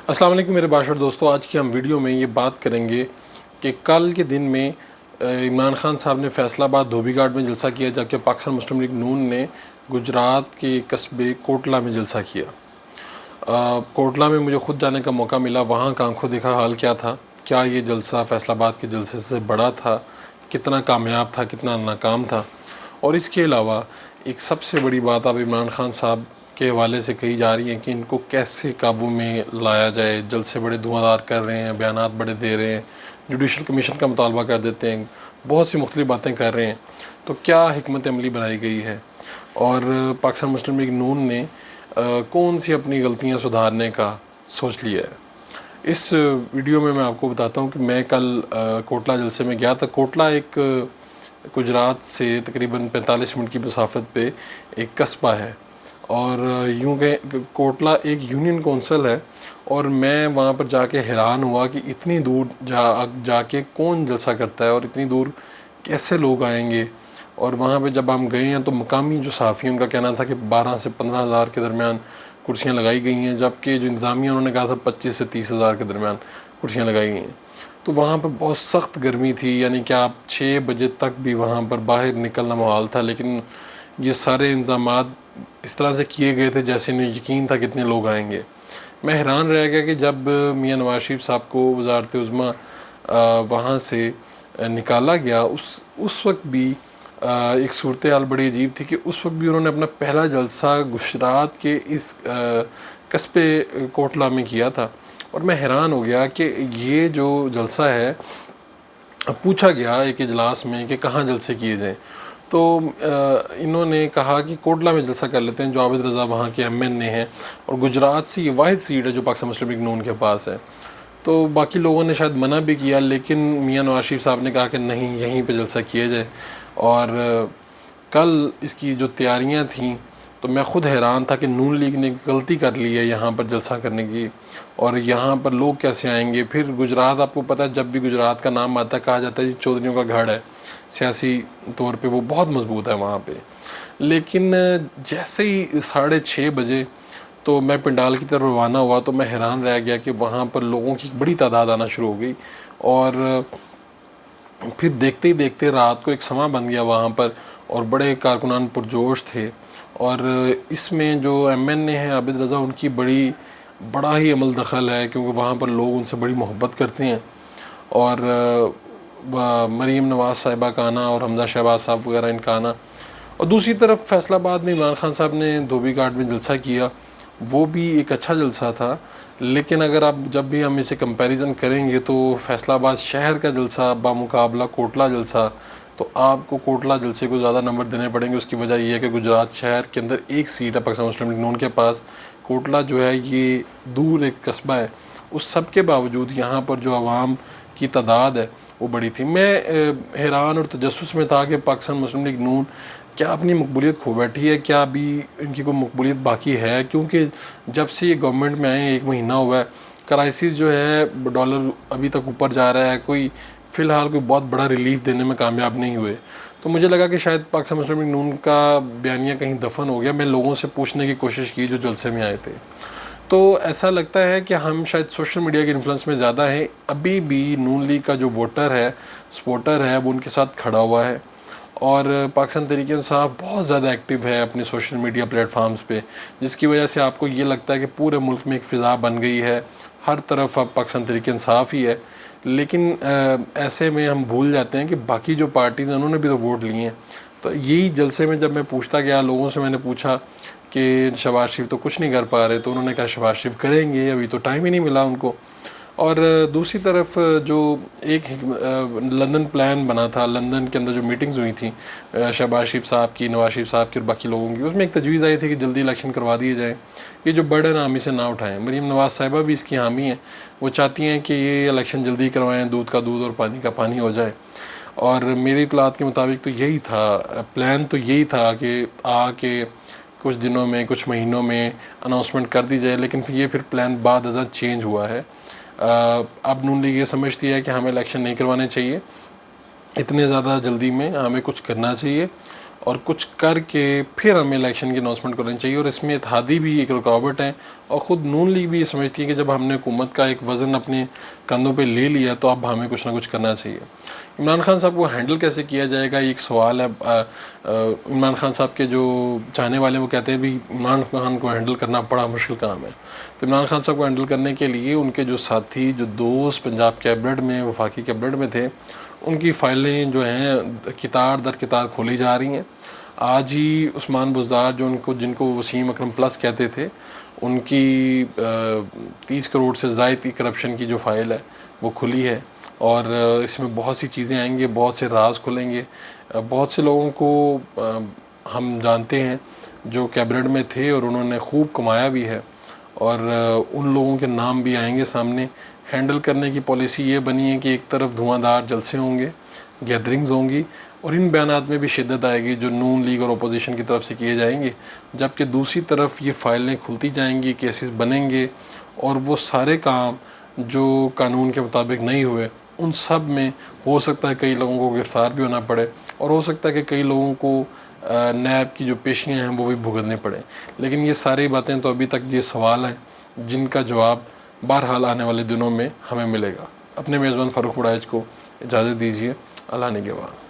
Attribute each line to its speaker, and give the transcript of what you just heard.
Speaker 1: السلام علیکم میرے باشر دوستو، آج کی ہم ویڈیو میں یہ بات کریں گے کہ کل کے دن میں عمران خان صاحب نے فیصل آباد دھوبی گھاٹ میں جلسہ کیا، جبکہ پاکستان مسلم لیگ نون نے گجرات کے قصبے کوٹلہ میں جلسہ کیا۔ کوٹلہ میں مجھے خود جانے کا موقع ملا، وہاں کا آنکھوں دیکھا حال کیا تھا، کیا یہ جلسہ فیصل آباد کے جلسے سے بڑا تھا، کتنا کامیاب تھا، کتنا ناکام تھا۔ اور اس کے علاوہ ایک سب سے بڑی بات اب عمران خان صاحب کے حوالے سے کہی جا رہی ہے کہ ان کو کیسے قابو میں لایا جائے۔ جلسے بڑے دھواں دار کر رہے ہیں، بیانات بڑے دے رہے ہیں، جوڈیشل کمیشن کا مطالبہ کر دیتے ہیں، بہت سی مختلف باتیں کر رہے ہیں۔ تو کیا حکمت عملی بنائی گئی ہے اور پاکستان مسلم لیگ نون نے کون سی اپنی غلطیاں سدھارنے کا سوچ لیا ہے؟ اس ویڈیو میں آپ کو بتاتا ہوں کہ میں کل کوٹلہ جلسے میں گیا تھا۔ کوٹلہ ایک گجرات سے تقریباً 45 منٹ کی مسافت پہ ایک قصبہ ہے، اور یوں کہ کوٹلہ ایک یونین کونسل ہے، اور میں وہاں پر جا کے حیران ہوا کہ اتنی دور جا کے کون جلسہ کرتا ہے اور اتنی دور کیسے لوگ آئیں گے۔ اور وہاں پہ جب ہم گئے ہیں تو مقامی جو صحافی ان کا کہنا تھا کہ 12 سے 15 ہزار کے درمیان کرسیاں لگائی گئی ہیں، جبکہ جو انتظامیہ انہوں نے کہا تھا 25 سے 30 ہزار کے درمیان کرسیاں لگائی گئی ہیں۔ تو وہاں پر بہت سخت گرمی تھی، یعنی کہ آپ 6 بجے تک بھی وہاں پر باہر نکلنا محال تھا، لیکن یہ سارے انتظامات اس طرح سے کیے گئے تھے جیسے انہیں یقین تھا کتنے لوگ آئیں گے۔ میں حیران رہ گیا کہ جب میاں نواز شریف صاحب کو وزارت عظمیٰ وہاں سے نکالا گیا، اس وقت بھی ایک صورتحال بڑی عجیب تھی کہ اس وقت بھی انہوں نے اپنا پہلا جلسہ گجرات کے اس قصبے کوٹلہ میں کیا تھا۔ اور میں حیران ہو گیا کہ یہ جو جلسہ ہے، پوچھا گیا ایک اجلاس میں کہ کہاں جلسے کیے جائیں، تو انہوں نے کہا کہ کوٹلہ میں جلسہ کر لیتے ہیں، جو عابد رضا وہاں کے ایم این اے ہیں، اور گجرات سے یہ واحد سیٹ ہے جو پاکستان مسلم لیگ نون کے پاس ہے۔ تو باقی لوگوں نے شاید منع بھی کیا، لیکن میاں نواز شریف صاحب نے کہا کہ نہیں، یہیں پہ جلسہ کیا جائے۔ اور کل اس کی جو تیاریاں تھیں تو میں خود حیران تھا کہ نون لیگ نے غلطی کر لی ہے یہاں پر جلسہ کرنے کی، اور یہاں پر لوگ کیسے آئیں گے۔ پھر گجرات، آپ کو پتہ ہے جب بھی گجرات کا نام آتا ہے کہا جاتا ہے جی چودھریوں کا گھر ہے، سیاسی طور پہ وہ بہت مضبوط ہے وہاں پہ۔ لیکن جیسے ہی 6:30 بجے تو میں پنڈال کی طرف روانہ ہوا تو میں حیران رہ گیا کہ وہاں پر لوگوں کی بڑی تعداد آنا شروع ہو گئی، اور پھر دیکھتے ہی دیکھتے رات کو ایک سماں بن گیا وہاں پر، اور بڑے کارکنان پرجوش تھے۔ اور اس میں جو ایم این اے ہیں عابد رضا، ان کی بڑا ہی عمل دخل ہے، کیونکہ وہاں پر لوگ ان سے بڑی محبت کرتے ہیں۔ اور مریم نواز صاحبہ کا آنا اور حمزہ شہباز صاحب وغیرہ ان کا آنا، اور دوسری طرف فیصل آباد میں عمران خان صاحب نے دھوبی گھاٹ میں جلسہ کیا، وہ بھی ایک اچھا جلسہ تھا۔ لیکن اگر آپ جب بھی ہم اسے کمپیریزن کریں گے تو فیصل آباد شہر کا جلسہ بمقابلہ کوٹلہ جلسہ، تو آپ کو کوٹلہ جلسے کو زیادہ نمبر دینے پڑیں گے۔ اس کی وجہ یہ ہے کہ گجرات شہر کے اندر ایک سیٹ ہے پاکستان مسلم لیگ نون کے پاس، کوٹلہ جو ہے یہ دور ایک قصبہ ہے۔ اس سب کے باوجود یہاں پر جو عوام کی تعداد ہے وہ بڑی تھی۔ میں حیران اور تجسس میں تھا کہ پاکستان مسلم لیگ نون کیا اپنی مقبولیت کھو بیٹھی ہے، کیا ابھی ان کی کوئی مقبولیت باقی ہے؟ کیونکہ جب سے یہ گورنمنٹ میں آئے 1 مہینہ ہوا ہے، کرائسس جو ہے ڈالر ابھی تک اوپر جا رہا ہے، کوئی فی الحال کوئی بہت بڑا ریلیف دینے میں کامیاب نہیں ہوئے۔ تو مجھے لگا کہ شاید پاکستان مسلم لیگ نون کا بیانیہ کہیں دفن ہو گیا۔ میں لوگوں سے پوچھنے کی کوشش کی جو جلسے میں آئے تھے، تو ایسا لگتا ہے کہ ہم شاید سوشل میڈیا کے انفلوئنس میں زیادہ ہیں۔ ابھی بھی نون لیگ کا جو ووٹر ہے، سپورٹر ہے، وہ ان کے ساتھ کھڑا ہوا ہے، اور پاکستان تحریک انصاف بہت زیادہ ایکٹیو ہے اپنے سوشل میڈیا پلیٹ فارمز پہ، جس کی وجہ سے آپ کو یہ لگتا ہے کہ پورے ملک میں ایک فضا بن گئی ہے، ہر طرف اب پاکستان تحریک انصاف ہی ہے۔ لیکن ایسے میں ہم بھول جاتے ہیں کہ باقی جو پارٹیز ہیں انہوں نے بھی تو ووٹ لیے ہیں۔ تو یہی جلسے میں جب میں پوچھتا گیا لوگوں سے، میں نے پوچھا کہ شہباز شریف تو کچھ نہیں کر پا رہے، تو انہوں نے کہا شہباز شریف کریں گے، ابھی تو ٹائم ہی نہیں ملا ان کو۔ اور دوسری طرف جو ایک لندن پلان بنا تھا، لندن کے اندر جو میٹنگز ہوئی تھیں شہباز شریف صاحب کی، نواز شریف صاحب کی اور باقی لوگوں کی، اس میں ایک تجویز آئی تھی کہ جلدی الیکشن کروا دیے جائیں، یہ جو برڈن عام سے نہ اٹھائیں۔ مریم نواز صاحبہ بھی اس کی حامی ہیں، وہ چاہتی ہیں کہ یہ الیکشن جلدی کروائیں، دودھ کا دودھ اور پانی کا پانی ہو جائے۔ اور میری اطلاعات کے مطابق تو یہی تھا پلان، تو یہی تھا کہ کے کچھ دنوں میں، کچھ مہینوں میں اناؤنسمنٹ کر دی جائے، لیکن یہ پھر پلان بعد ازاں چینج ہوا ہے۔ اب نون لیگ یہ سمجھتی ہے کہ ہمیں الیکشن نہیں کروانے چاہیے اتنے زیادہ جلدی میں، ہمیں کچھ کرنا چاہیے، اور کچھ کر کے پھر ہمیں الیکشن کی اناؤنسمنٹ کرنی چاہیے. اور اس میں اتحادی بھی ایک رکاوٹ ہے اور خود نون لیگ بھی یہ سمجھتی ہے کہ جب ہم نے حکومت کا ایک وزن اپنے کندھوں پہ لے لیا تو اب ہمیں کچھ نہ کچھ کرنا چاہیے. عمران خان صاحب کو ہینڈل کیسے کیا جائے گا یہ ایک سوال ہے. عمران خان صاحب کے جو چاہنے والے وہ کہتے ہیں بھی عمران خان کو ہینڈل کرنا بڑا مشکل کام ہے. تو عمران خان صاحب کو ہینڈل کرنے کے لیے ان کے جو ساتھی جو دوست پنجاب کیبنٹ میں وفاقی کیبنٹ میں تھے ان کی فائلیں جو ہیں کتار در کتار کھولی جا رہی ہیں. آج ہی عثمان بزدار جو جن کو وسیم اکرم پلس کہتے تھے ان کی 30 کروڑ سے زائد کی کرپشن کی جو فائل ہے وہ کھلی ہے اور اس میں بہت سی چیزیں آئیں گے, بہت سے راز کھلیں گے. بہت سے لوگوں کو ہم جانتے ہیں جو کیبنٹ میں تھے اور انہوں نے خوب کمایا بھی ہے اور ان لوگوں کے نام بھی آئیں گے سامنے. ہینڈل کرنے کی پالیسی یہ بنی ہے کہ ایک طرف دھواں دار جلسے ہوں گے, گیدرنگز ہوں گی اور ان بیانات میں بھی شدت آئے گی جو نون لیگ اور اپوزیشن کی طرف سے کیے جائیں گے, جبکہ دوسری طرف یہ فائلیں کھلتی جائیں گی, کیسز بنیں گے اور وہ سارے کام جو قانون کے مطابق نہیں ہوئے ان سب میں ہو سکتا ہے کئی لوگوں کو گرفتار بھی ہونا پڑے اور ہو سکتا ہے کہ کئی لوگوں کو نیب کی جو پیشیاں ہیں وہ بھی بھگتنے پڑیں. لیکن یہ ساری باتیں تو ابھی تک یہ سوال ہیں جن کا جواب بہرحال آنے والے دنوں میں ہمیں ملے گا. اپنے میزبان فاروق وڑائچ کو اجازت دیجیے. اللہ نگہبان.